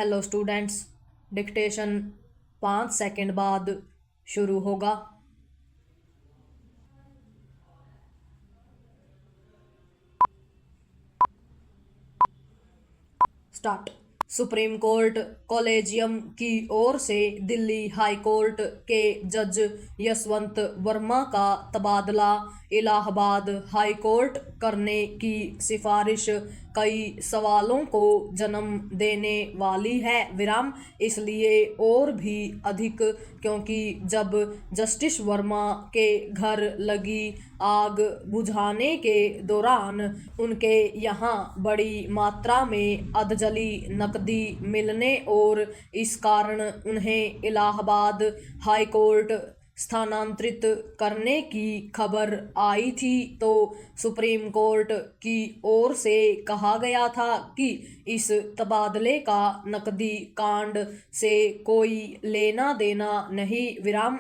Hello students, dictation 5 second बाद शुरू होगा। स्टार्ट। सुप्रीम कोर्ट कॉलेजियम की ओर से दिल्ली हाई कोर्ट के जज यशवंत वर्मा का तबादला इलाहाबाद हाई कोर्ट करने की सिफारिश कई सवालों को जन्म देने वाली है। इसलिए और भी अधिक क्योंकि जब जस्टिस वर्मा के घर लगी आग बुझाने के दौरान उनके यहाँ बड़ी मात्रा में अधजली नकदी मिलने और इस कारण उन्हें इलाहाबाद हाई कोर्ट स्थानांतरित करने की खबर आई थी, तो सुप्रीम कोर्ट की ओर से कहा गया था कि इस तबादले का नकदी कांड से कोई लेना देना नहीं।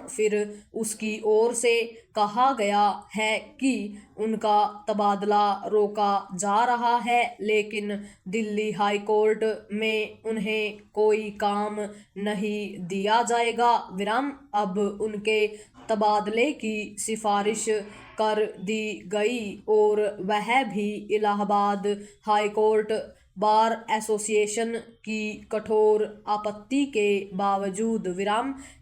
फिर उसकी ओर से कहा गया है कि उनका तबादला रोका जा रहा है, लेकिन दिल्ली हाई कोर्ट में उन्हें कोई काम नहीं दिया जाएगा। अब उनके तबादले की सिफारिश कर दी गई और वह भी Allahabad high court bar association की कठोर आपत्ति के बावजूद।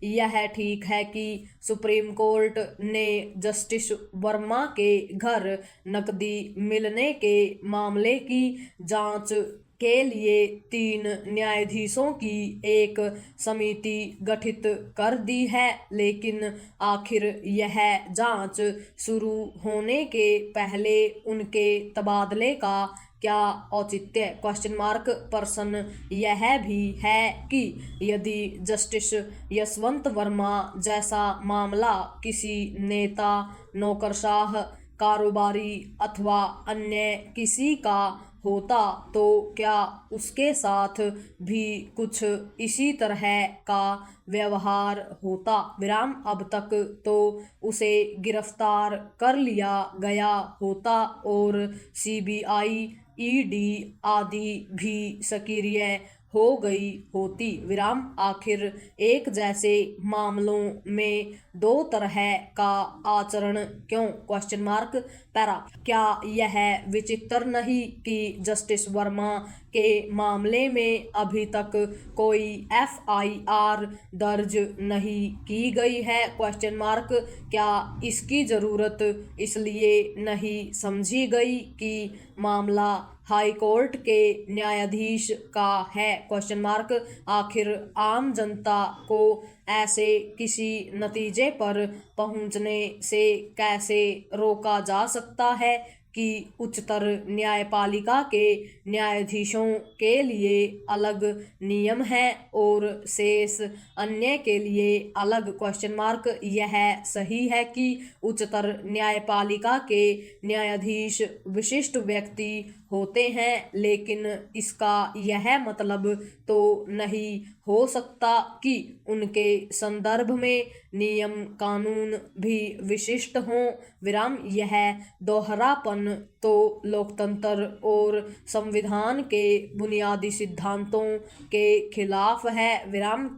यह ठीक है कि सुप्रीम कोर्ट ने जस्टिस वर्मा के घर नकदी मिलने के मामले की जांच के लिए 3 न्यायाधीशों की एक समिति गठित कर दी है, लेकिन आखिर यह जांच शुरू होने के पहले उनके तबादले का क्या औचित्य? प्रश्न यह भी है कि यदि जस्टिस यशवंत वर्मा जैसा मामला किसी नेता, नौकरशाह, कारोबारी अथवा अन्य किसी का होता तो क्या उसके साथ भी कुछ इसी तरह का व्यवहार होता? अब तक तो उसे गिरफ्तार कर लिया गया होता और सीबीआई, ईडी आदि भी सक्रिय हो गई होती। आखिर एक जैसे मामलों में 2 तरह का आचरण क्यों? क्या यह विचित्र नहीं कि जस्टिस वर्मा के मामले में अभी तक कोई FIR दर्ज नहीं की गई है? क्या इसकी जरूरत इसलिए नहीं समझी गई कि मामला हाई कोर्ट के न्यायाधीश का है? आखिर आम जनता को ऐसे किसी नतीजे पर पहुंचने से कैसे रोका जा सकता है कि उच्चतर न्यायपालिका के न्यायाधीशों के लिए अलग नियम हैं और शेष अन्य के लिए अलग? यह सही है कि उच्चतर न्यायपालिका के न्यायाधीश विशिष्ट व्यक्ति होते हैं, लेकिन इसका यह मतलब तो नहीं हो सकता कि उनके संदर्भ में नियम कानून भी विशिष्ट हों। यह दोहरापन तो लोकतंत्र और संविधान के बुनियादी सिद्धांतों के खिलाफ है।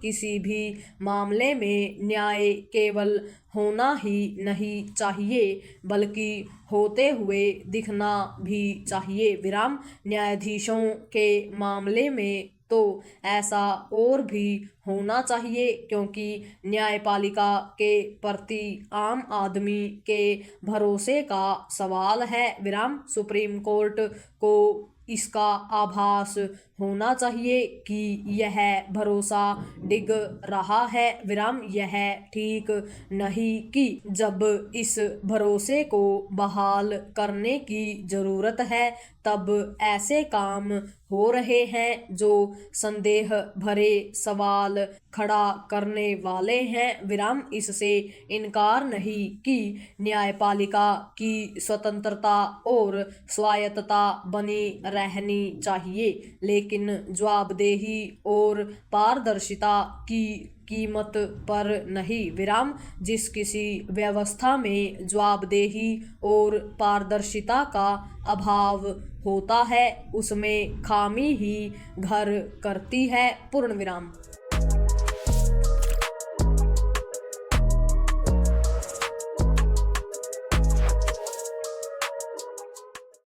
किसी भी मामले में न्याय केवल होना ही नहीं चाहिए बल्कि होते हुए दिखना भी चाहिए। न्यायाधीशों के मामले में तो ऐसा और भी होना चाहिए क्योंकि न्यायपालिका के प्रति आम आदमी के भरोसे का सवाल है। सुप्रीम कोर्ट को इसका आभास होना चाहिए कि यह भरोसा डिग रहा है। यह ठीक नहीं कि जब इस भरोसे को बहाल करने की जरूरत है तब ऐसे काम हो रहे हैं जो संदेह भरे सवाल खड़ा करने वाले हैं। इससे इनकार नहीं कि न्यायपालिका की स्वतंत्रता और स्वायत्तता बनी रहनी चाहिए, लेकिन लेकिन जवाबदेही और पारदर्शिता की कीमत पर नहीं। विराम। जिस किसी व्यवस्था में जवाबदेही और पारदर्शिता का अभाव होता है उसमें खामी ही घर करती है। पूर्ण विराम।